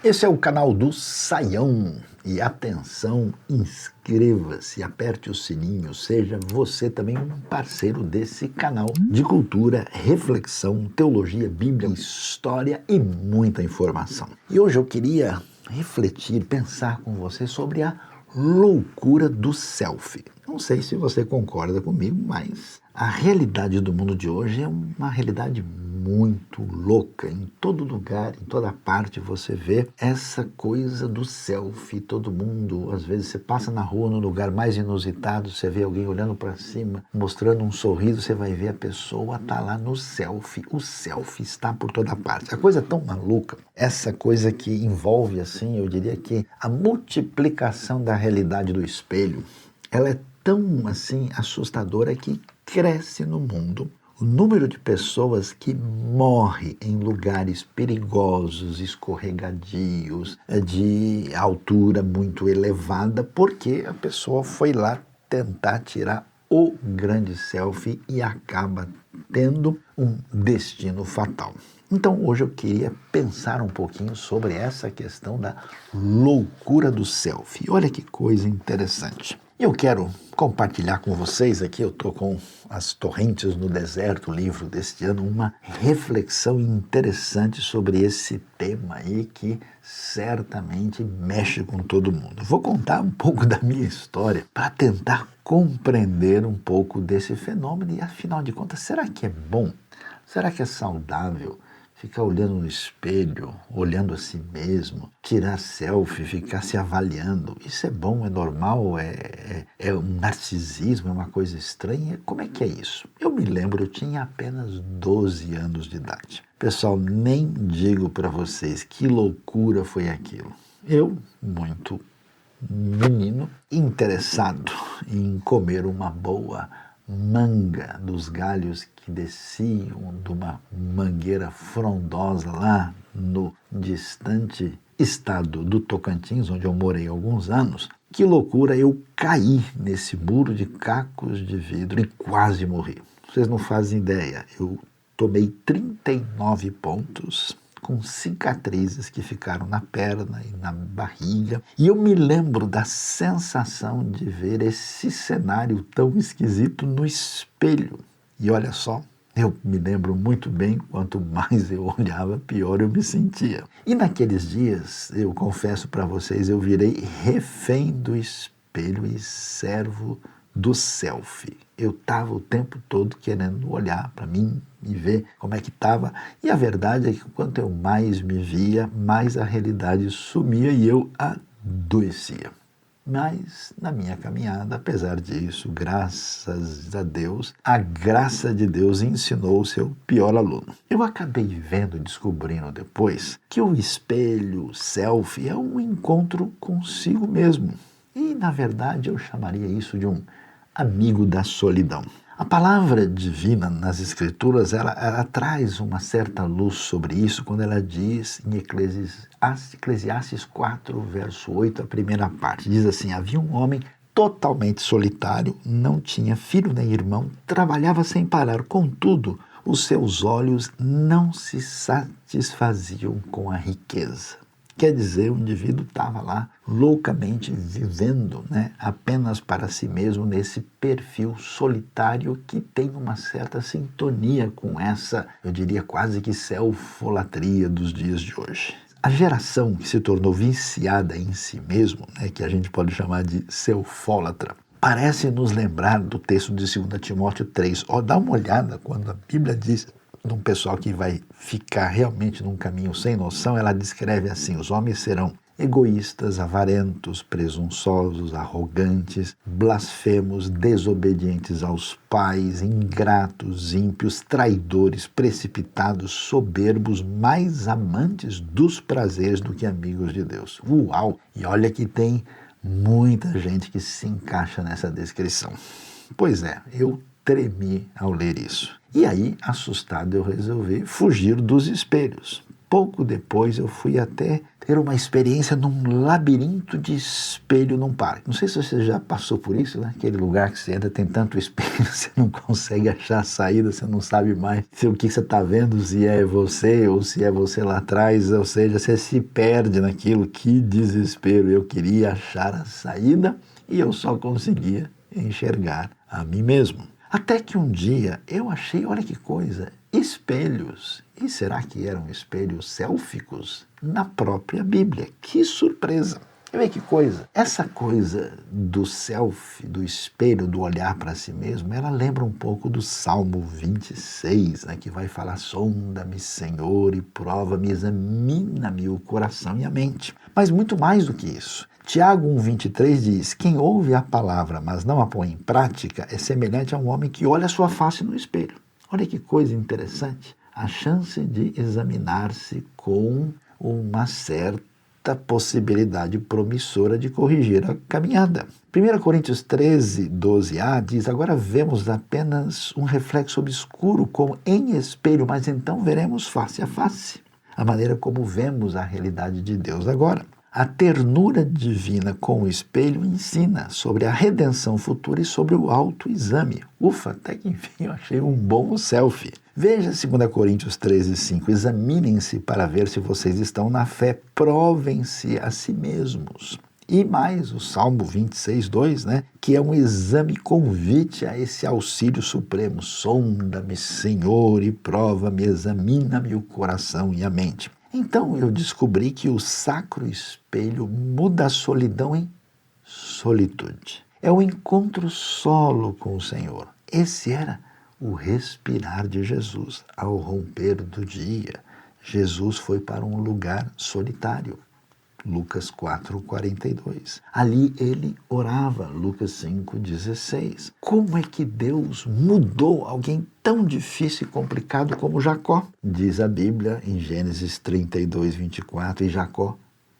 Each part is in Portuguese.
Esse é o canal do Saião. E atenção, inscreva-se, aperte o sininho, seja você também um parceiro desse canal de cultura, reflexão, teologia, Bíblia, história e muita informação. E hoje eu queria refletir, pensar com você sobre a loucura do selfie. Não sei se você concorda comigo, mas a realidade do mundo de hoje é uma realidade muito louca. Em todo lugar, em toda parte você vê essa coisa do selfie. Todo mundo, às vezes você passa na rua, no lugar mais inusitado, você vê alguém olhando para cima, mostrando um sorriso, você vai ver a pessoa tá lá no selfie. O selfie está por toda parte. A coisa é tão maluca, essa coisa que envolve, assim, eu diria que a multiplicação da realidade do espelho, ela é tão, assim, assustadora que cresce no mundo. O número de pessoas que morre em lugares perigosos, escorregadios, de altura muito elevada, porque a pessoa foi lá tentar tirar o grande selfie e acaba tendo um destino fatal. Então hoje eu queria pensar um pouquinho sobre essa questão da loucura do selfie. Olha que coisa interessante. Eu quero compartilhar com vocês aqui, eu estou com As Torrentes no Deserto, o livro deste ano, uma reflexão interessante sobre esse tema aí que certamente mexe com todo mundo. Vou contar um pouco da minha história para tentar compreender um pouco desse fenômeno e, afinal de contas, será que é bom? Será que é saudável ficar olhando no espelho, olhando a si mesmo, tirar selfie, ficar se avaliando? Isso é bom, é normal, é um narcisismo, é uma coisa estranha? Como é que é isso? Eu me lembro, eu tinha apenas 12 anos de idade. Pessoal, nem digo para vocês que loucura foi aquilo. Eu, muito menino, interessado em comer uma boa manga dos galhos que desciam de uma mangueira frondosa lá no distante estado do Tocantins, onde eu morei há alguns anos. Que loucura, eu caí nesse muro de cacos de vidro e quase morri. Vocês não fazem ideia, eu tomei 39 pontos com cicatrizes que ficaram na perna e na barriga. E eu me lembro da sensação de ver esse cenário tão esquisito no espelho. E olha só, eu me lembro muito bem, quanto mais eu olhava, pior eu me sentia. E naqueles dias, eu confesso para vocês, eu virei refém do espelho e servo do selfie. Eu estava o tempo todo querendo olhar para mim e ver como é que estava. E a verdade é que quanto eu mais me via, mais a realidade sumia e eu adoecia. Mas na minha caminhada, apesar disso, graças a Deus, a graça de Deus ensinou o seu pior aluno. Eu acabei vendo, descobrindo depois, que o espelho, o selfie, é um encontro consigo mesmo. E na verdade eu chamaria isso de um amigo da solidão. A palavra divina nas Escrituras, ela traz uma certa luz sobre isso quando ela diz em Eclesiastes 4, verso 8, a primeira parte, diz assim: havia um homem totalmente solitário, não tinha filho nem irmão, trabalhava sem parar, contudo, os seus olhos não se satisfaziam com a riqueza. Quer dizer, o indivíduo estava lá loucamente vivendo, apenas para si mesmo nesse perfil solitário que tem uma certa sintonia com essa, eu diria quase que selfolatria dos dias de hoje. A geração que se tornou viciada em si mesmo, que a gente pode chamar de selfólatra, parece nos lembrar do texto de 2 Timóteo 3. Dá uma olhada quando a Bíblia diz de um pessoal que vai ficar realmente num caminho sem noção. Ela descreve assim: os homens serão egoístas, avarentos, presunçosos, arrogantes, blasfemos, desobedientes aos pais, ingratos, ímpios, traidores, precipitados, soberbos, mais amantes dos prazeres do que amigos de Deus. Uau! E olha que tem muita gente que se encaixa nessa descrição. Pois é, eu tremi ao ler isso. E aí, assustado, eu resolvi fugir dos espelhos. Pouco depois eu fui até ter uma experiência num labirinto de espelho num parque. Não sei se você já passou por isso, né? Aquele lugar que você entra, tem tanto espelho, você não consegue achar a saída, você não sabe mais se o que você está vendo, se é você ou se é você lá atrás, ou seja, você se perde naquilo. Que desespero! Eu queria achar a saída e eu só conseguia enxergar a mim mesmo. Até que um dia eu achei, olha que coisa, espelhos. E será que eram espelhos sélficos? Na própria Bíblia. Que surpresa! E vê que coisa, essa coisa do selfie, do espelho, do olhar para si mesmo, ela lembra um pouco do Salmo 26, né, que vai falar: sonda-me, Senhor, e prova-me, examina-me o coração e a mente. Mas muito mais do que isso. Tiago 1,23 diz: quem ouve a palavra, mas não a põe em prática, é semelhante a um homem que olha a sua face no espelho. Olha que coisa interessante. A chance de examinar-se com uma certa possibilidade promissora de corrigir a caminhada. 1 Coríntios 13, 12a diz: agora vemos apenas um reflexo obscuro como em espelho, mas então veremos face a face. A maneira como vemos a realidade de Deus agora. A ternura divina com o espelho ensina sobre a redenção futura e sobre o autoexame. Ufa, até que enfim eu achei um bom selfie. Veja 2 Coríntios 13, 5. Examinem-se para ver se vocês estão na fé, provem-se a si mesmos. E mais o Salmo 26, 2, né? Que é um exame convite a esse auxílio supremo. Sonda-me, Senhor, e prova-me, examina-me o coração e a mente. Então eu descobri que o sacro espelho muda a solidão em solitude. É o encontro solo com o Senhor. Esse era o respirar de Jesus. Ao romper do dia, Jesus foi para um lugar solitário. Lucas 4:42. Ali ele orava, Lucas 5:16. Como é que Deus mudou alguém tão difícil e complicado como Jacó? Diz a Bíblia em Gênesis 32:24, e Jacó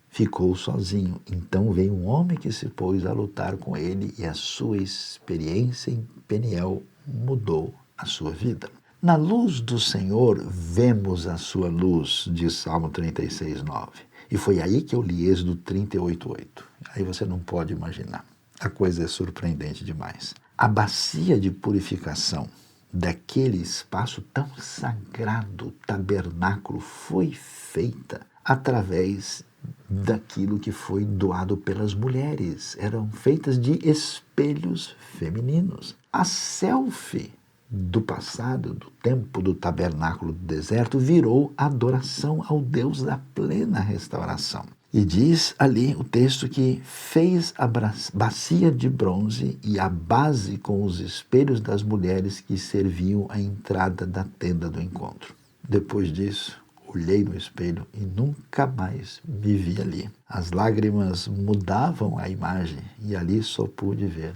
ficou sozinho. Então veio um homem que se pôs a lutar com ele e a sua experiência em Peniel mudou a sua vida. Na luz do Senhor vemos a sua luz, diz Salmo 36:9. E foi aí que eu li Êxodo 38:8. Aí você não pode imaginar. A coisa é surpreendente demais. A bacia de purificação daquele espaço tão sagrado, tabernáculo, foi feita através daquilo que foi doado pelas mulheres. Eram feitas de espelhos femininos. A selfie do passado, do tempo do tabernáculo do deserto, virou adoração ao Deus da plena restauração. E diz ali o texto que fez a bacia de bronze e a base com os espelhos das mulheres que serviam à entrada da tenda do encontro. Depois disso, olhei no espelho e nunca mais me vi ali. As lágrimas mudavam a imagem e ali só pude ver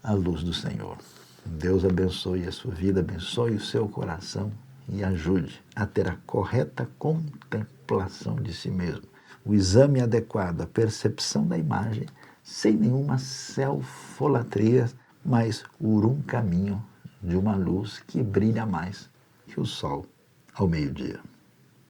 a luz do Senhor. Deus abençoe a sua vida, abençoe o seu coração e ajude a ter a correta contemplação de si mesmo. O exame adequado, a percepção da imagem, sem nenhuma selfolatria, mas por um caminho de uma luz que brilha mais que o sol ao meio-dia.